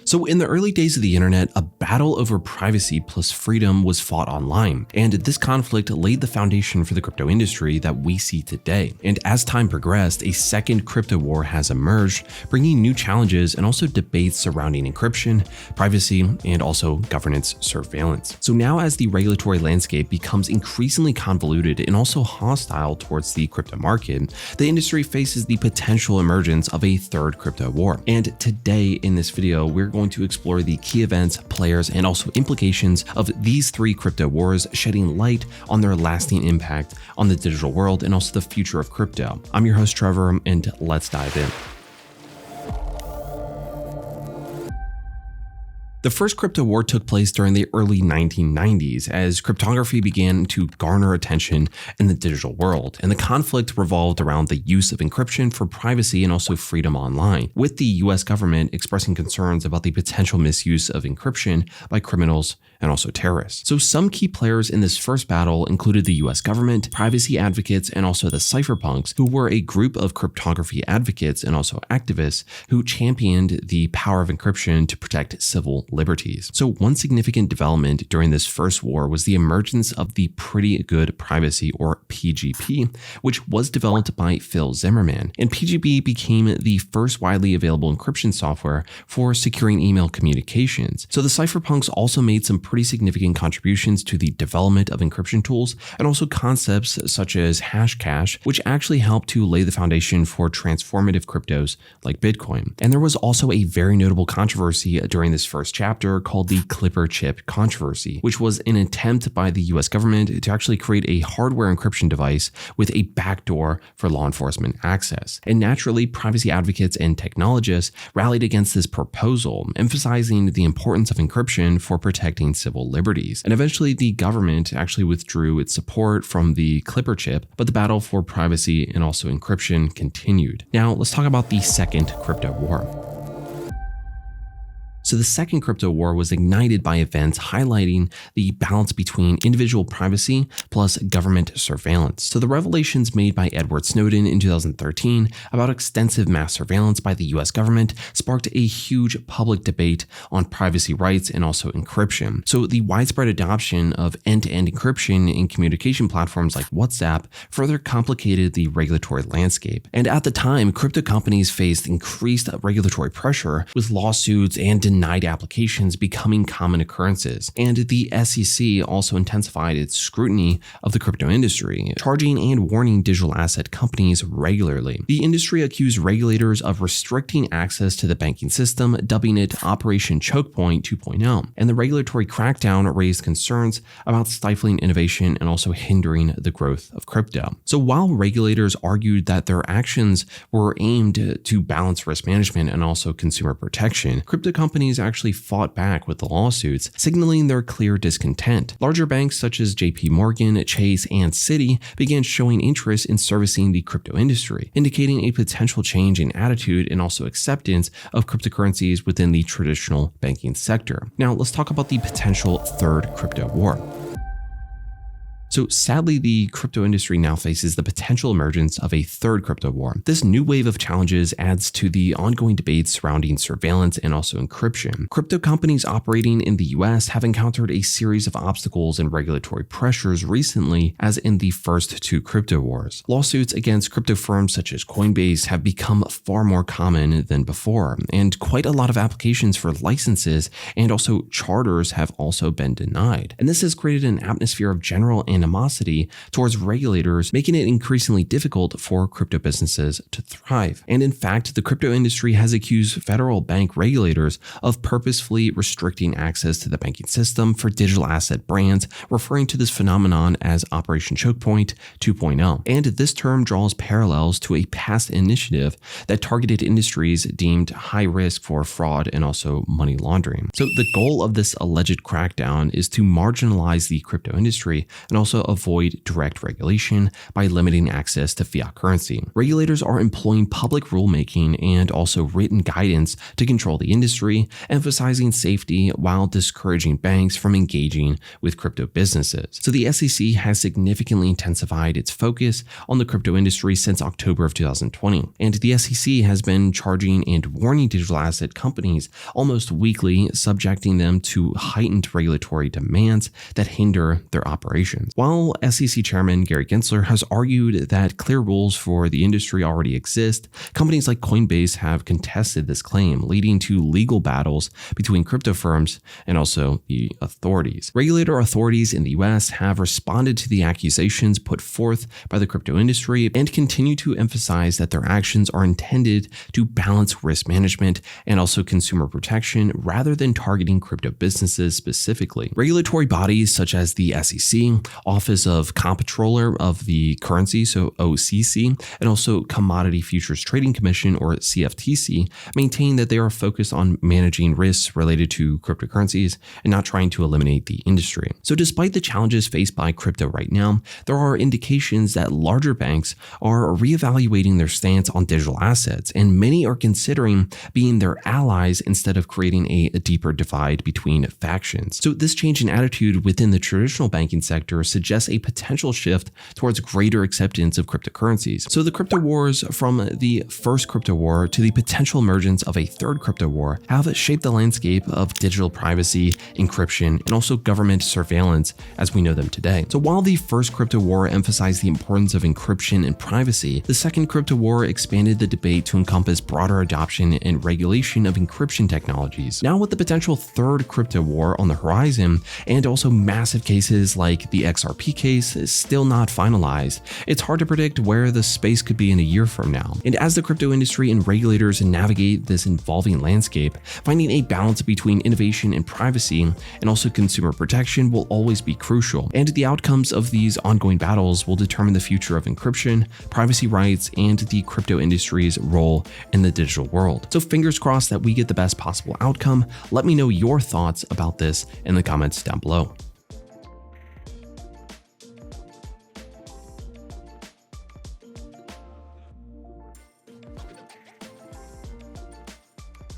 So in the early days of the internet, a battle over privacy plus freedom was fought online, and this conflict laid the foundation for the crypto industry that we see today. And as time progressed, a second crypto war has emerged, bringing new challenges and also debates surrounding encryption, privacy, and also governance surveillance. So now as the regulatory landscape becomes increasingly convoluted and also hostile towards the crypto market, the industry faces the potential emergence of a third crypto war. And today in this video, we're going to explore the key events, players, and also implications of these three crypto wars, shedding light on their lasting impact on the digital world and also the future of crypto. I'm your host, Trevor, and let's dive in. The first crypto war took place during the early 1990s as cryptography began to garner attention in the digital world, and the conflict revolved around the use of encryption for privacy and also freedom online, with the US government expressing concerns about the potential misuse of encryption by criminals and also terrorists. So some key players in this first battle included the US government, privacy advocates, and also the cypherpunks, who were a group of cryptography advocates and also activists who championed the power of encryption to protect civil liberties. So one significant development during this first war was the emergence of the Pretty Good Privacy, or PGP, which was developed by Phil Zimmermann. And PGP became the first widely available encryption software for securing email communications. So the cypherpunks also made some pretty significant contributions to the development of encryption tools and also concepts such as Hashcash, which actually helped to lay the foundation for transformative cryptos like Bitcoin. And there was also a very notable controversy during this first chapter called the Clipper chip controversy, which was an attempt by the US government to actually create a hardware encryption device with a backdoor for law enforcement access. And naturally, privacy advocates and technologists rallied against this proposal, emphasizing the importance of encryption for protecting civil liberties. And eventually, the government actually withdrew its support from the Clipper chip, but the battle for privacy and also encryption continued. Now, let's talk about the second crypto war. So the second crypto war was ignited by events highlighting the balance between individual privacy plus government surveillance. So the revelations made by Edward Snowden in 2013 about extensive mass surveillance by the US government sparked a huge public debate on privacy rights and also encryption. So the widespread adoption of end-to-end encryption in communication platforms like WhatsApp further complicated the regulatory landscape. And at the time, crypto companies faced increased regulatory pressure with lawsuits and denied applications becoming common occurrences. And the SEC also intensified its scrutiny of the crypto industry, charging and warning digital asset companies regularly. The industry accused regulators of restricting access to the banking system, dubbing it Operation Choke Point 2.0. And the regulatory crackdown raised concerns about stifling innovation and also hindering the growth of crypto. So while regulators argued that their actions were aimed to balance risk management and also consumer protection, crypto companies actually fought back with the lawsuits, signaling their clear discontent. Larger banks such as JP Morgan, Chase, and Citi began showing interest in servicing the crypto industry, indicating a potential change in attitude and also acceptance of cryptocurrencies within the traditional banking sector. Now, let's talk about the potential third crypto war. So sadly, the crypto industry now faces the potential emergence of a third crypto war. This new wave of challenges adds to the ongoing debates surrounding surveillance and also encryption. Crypto companies operating in the US have encountered a series of obstacles and regulatory pressures recently, as in the first two crypto wars. Lawsuits against crypto firms such as Coinbase have become far more common than before, and quite a lot of applications for licenses and also charters have also been denied. And this has created an atmosphere of general animosity towards regulators, making it increasingly difficult for crypto businesses to thrive. And in fact, the crypto industry has accused federal bank regulators of purposefully restricting access to the banking system for digital asset brands, referring to this phenomenon as Operation Choke Point 2.0. And this term draws parallels to a past initiative that targeted industries deemed high risk for fraud and also money laundering. So the goal of this alleged crackdown is to marginalize the crypto industry and also also avoid direct regulation by limiting access to fiat currency. Regulators are employing public rulemaking and also written guidance to control the industry, emphasizing safety while discouraging banks from engaging with crypto businesses. So the SEC has significantly intensified its focus on the crypto industry since October of 2020, and the SEC has been charging and warning digital asset companies almost weekly, subjecting them to heightened regulatory demands that hinder their operations. While SEC Chairman Gary Gensler has argued that clear rules for the industry already exist, companies like Coinbase have contested this claim, leading to legal battles between crypto firms and also the authorities. Regulator authorities in the US have responded to the accusations put forth by the crypto industry and continue to emphasize that their actions are intended to balance risk management and also consumer protection rather than targeting crypto businesses specifically. Regulatory bodies such as the SEC, Office of Comptroller of the Currency, so OCC, and also Commodity Futures Trading Commission, or CFTC, maintain that they are focused on managing risks related to cryptocurrencies and not trying to eliminate the industry. So despite the challenges faced by crypto right now, there are indications that larger banks are reevaluating their stance on digital assets, and many are considering being their allies instead of creating a deeper divide between factions. So this change in attitude within the traditional banking sector suggests a potential shift towards greater acceptance of cryptocurrencies. So the crypto wars, from the first crypto war to the potential emergence of a third crypto war, have shaped the landscape of digital privacy, encryption, and also government surveillance as we know them today. So while the first crypto war emphasized the importance of encryption and privacy, the second crypto war expanded the debate to encompass broader adoption and regulation of encryption technologies. Now, with the potential third crypto war on the horizon, and also massive cases like the XRP case is still not finalized, it's hard to predict where the space could be in a year from now. And as the crypto industry and regulators navigate this evolving landscape, finding a balance between innovation and privacy and also consumer protection will always be crucial. And the outcomes of these ongoing battles will determine the future of encryption, privacy rights, and the crypto industry's role in the digital world. So fingers crossed that we get the best possible outcome. Let me know your thoughts about this in the comments down below.